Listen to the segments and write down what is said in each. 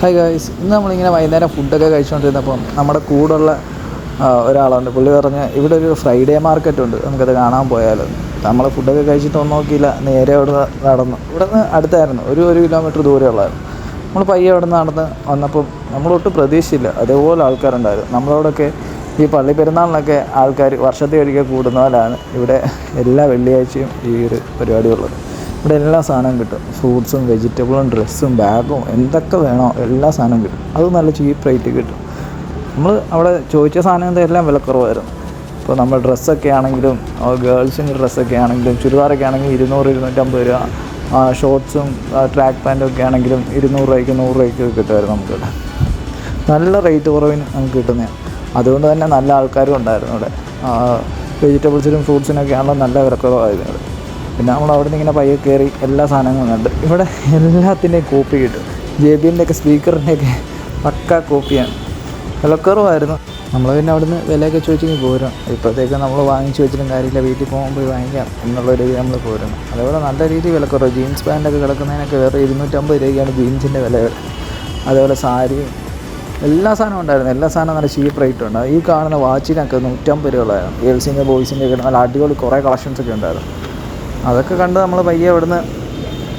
Hi guys, ഇന്ന് നമ്മളിങ്ങനെ വൈകുന്നേരം ഫുഡൊക്കെ കഴിച്ചുകൊണ്ടിരുന്നപ്പം നമ്മുടെ കൂടെയുള്ള ഒരാളുണ്ട്. പുള്ളി പറഞ്ഞ് ഇവിടെ ഒരു ഫ്രൈഡേ മാർക്കറ്റ് ഉണ്ട്, നമുക്കത് കാണാൻ പോയാലോ. നമ്മൾ ഫുഡൊക്കെ കഴിച്ചിട്ടൊന്നും നോക്കിയില്ല, നേരെ അവിടെ നടന്നു. ഇവിടെ നിന്ന് അടുത്തായിരുന്നു, ഒരു കിലോമീറ്റർ ദൂരമുള്ളായിരുന്നു. നമ്മൾ പയ്യെ അവിടെ നിന്ന് നടന്ന് വന്നപ്പം നമ്മളൊട്ടും പ്രതീക്ഷയില്ല, അതേപോലെ ആൾക്കാരുണ്ടായിരുന്നു. നമ്മളവിടെയൊക്കെ ഈ പള്ളി പെരുന്നാളിനൊക്കെ ആൾക്കാർ വർഷത്തെ ഒരിക്കൽ കൂടുന്നതിലാണ് ഇവിടെ എല്ലാ വെള്ളിയാഴ്ചയും ഈ ഒരു പരിപാടിയുള്ളത്. ഇവിടെ എല്ലാ സാധനവും കിട്ടും. ഫ്രൂട്ട്സും വെജിറ്റബിളും ഡ്രസ്സും ബാഗും എന്തൊക്കെ വേണോ എല്ലാ സാധനവും കിട്ടും. അത് നല്ല ചീപ്പ് റേറ്റ് കിട്ടും. നമ്മൾ അവിടെ ചോദിച്ച സാധനം എല്ലാം വിലക്കുറവായിരുന്നു. ഇപ്പോൾ നമ്മൾ ഡ്രസ്സൊക്കെ ആണെങ്കിലും ഗേൾസിൻ്റെ ഡ്രസ്സൊക്കെ ആണെങ്കിലും ചുരിദാറൊക്കെ ആണെങ്കിൽ 200-250 രൂപ, ഷോർട്ട്സും ട്രാക്ക് പാൻറ്റും ഒക്കെ ആണെങ്കിലും 200 രൂപയ്ക്ക് 100 രൂപയ്ക്ക് കിട്ടുമായിരുന്നു. നമുക്കിവിടെ നല്ല റേറ്റ് കുറവിന് നമുക്ക് കിട്ടുന്നതാണ്. അതുകൊണ്ട് തന്നെ നല്ല ആൾക്കാരും ഉണ്ടായിരുന്നു ഇവിടെ. വെജിറ്റബിൾസിനും ഫ്രൂട്ട്സിനൊക്കെ ആണല്ലോ നല്ല വിലക്കുറവായിരുന്നു ഇവിടെ. പിന്നെ നമ്മൾ അവിടെ നിന്ന് ഇങ്ങനെ പയ്യെ കയറി എല്ലാ സാധനങ്ങളും കണ്ട്. ഇവിടെ എല്ലാത്തിൻ്റെയും കോപ്പി കിട്ടും. JBLൻ്റെയൊക്കെ സ്പീക്കറിൻ്റെയൊക്കെ പക്ക കോപ്പിയാണ്. വിലക്കുറവായിരുന്നു. നമ്മൾ പിന്നെ അവിടെ നിന്ന് വിലയൊക്കെ ചോദിച്ചെങ്കിൽ പോരും. ഇപ്പോഴത്തേക്ക് നമ്മൾ വാങ്ങിച്ച് വെച്ചിട്ടും കാര്യമില്ല, വീട്ടിൽ പോകുമ്പോൾ വാങ്ങിക്കാം എന്നുള്ള രീതി നമ്മൾ പോരുന്നു. അതേപോലെ നല്ല രീതിയിൽ വിലക്കുറവ്. ജീൻസ് പാൻറ്റൊക്കെ കിടക്കുന്നതിനൊക്കെ വേറെ 250 രൂപയ്ക്കാണ് ജീൻസിൻ്റെ വില. അതേപോലെ സാരിയും എല്ലാ സാധനവും ഉണ്ടായിരുന്നു. എല്ലാ സാധനവും നല്ല ചീപ്പ് റേറ്റ് ഉണ്ട്. ഈ കാണുന്ന വാച്ചിനൊക്കെ 150 രൂപ ഉള്ളതായിരുന്നു. ഗേൾസിൻ്റെ ബോയ്സിൻ്റെ ഒക്കെ നല്ല അടിപൊളി കുറേ കളക്ഷൻസൊക്കെ ഉണ്ടായിരുന്നു. അതൊക്കെ കണ്ട് നമ്മൾ പയ്യെ ഇവിടുന്ന്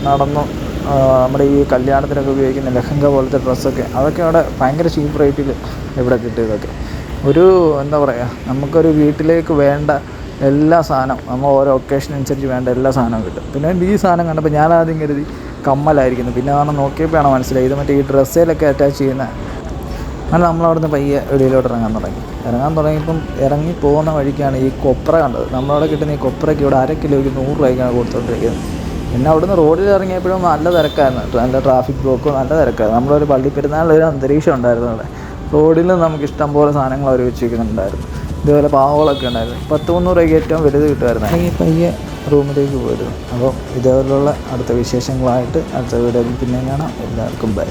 നടന്നു. നമ്മുടെ ഈ കല്യാണത്തിനൊക്കെ ഉപയോഗിക്കുന്ന ലെഹങ്ക പോലത്തെ ഡ്രസ്സൊക്കെ അതൊക്കെ അവിടെ ഭയങ്കര ചീപ്പ് റേറ്റിൽ ഇവിടെ കിട്ടിയതൊക്കെ. എന്താ പറയുക, നമുക്കൊരു വീട്ടിലേക്ക് വേണ്ട എല്ലാ സാധനം നമ്മൾ ഓരോ ഒക്കേഷൻ അനുസരിച്ച് വേണ്ട എല്ലാ സാധനവും കിട്ടും. പിന്നെ ഈ സാധനം കണ്ടപ്പോൾ ഞാൻ ആദ്യം കരുതി കമ്മലായിരിക്കുന്നു. പിന്നെ അതാണ് നോക്കിയപ്പോഴാണ് മനസ്സിലായി ഇത് മറ്റേ ഈ ഡ്രസ്സിലൊക്കെ അറ്റാച്ച് ചെയ്യുന്ന. അങ്ങനെ നമ്മളവിടുന്ന് പയ്യെ വെളിയിലോട്ട് ഇറങ്ങാൻ തുടങ്ങിയപ്പം ഇറങ്ങി പോകുന്ന വഴിക്കാണ് ഈ കൊപ്ര കണ്ടത്. നമ്മളവിടെ കിട്ടുന്ന ഈ കൊപ്രയ്ക്ക് ഇവിടെ 1/2 കിലോയ്ക്ക് 100 രൂപയ്ക്കാണ് കൊടുത്തുകൊണ്ടിരിക്കുന്നത്. പിന്നെ അവിടുന്ന് റോഡിൽ ഇറങ്ങിയപ്പോഴും നല്ല തിരക്കായിരുന്നു, നല്ല ട്രാഫിക് ബ്ലോക്കും നല്ല തിരക്കായിരുന്നു. നമ്മളൊരു പള്ളി പെരുന്നാളിലൊരു അന്തരീക്ഷം ഉണ്ടായിരുന്നു അവിടെ. റോഡിൽ നമുക്ക് ഇഷ്ടം പോലെ സാധനങ്ങൾ അവർ വെച്ചിരിക്കുന്നുണ്ടായിരുന്നു. ഇതുപോലെ പാവകളൊക്കെ ഉണ്ടായിരുന്നു. 10-300 രൂപയ്ക്ക് ഏറ്റവും വലുത് കിട്ടുമായിരുന്നു. അല്ലെങ്കിൽ പയ്യെ റൂമിലേക്ക് പോയിരുന്നു. അപ്പം ഇതേപോലുള്ള അടുത്ത വിശേഷങ്ങളായിട്ട് അടുത്ത വീഡിയോയിൽ പിന്നെ കാണാം. എല്ലാവർക്കും ബൈ.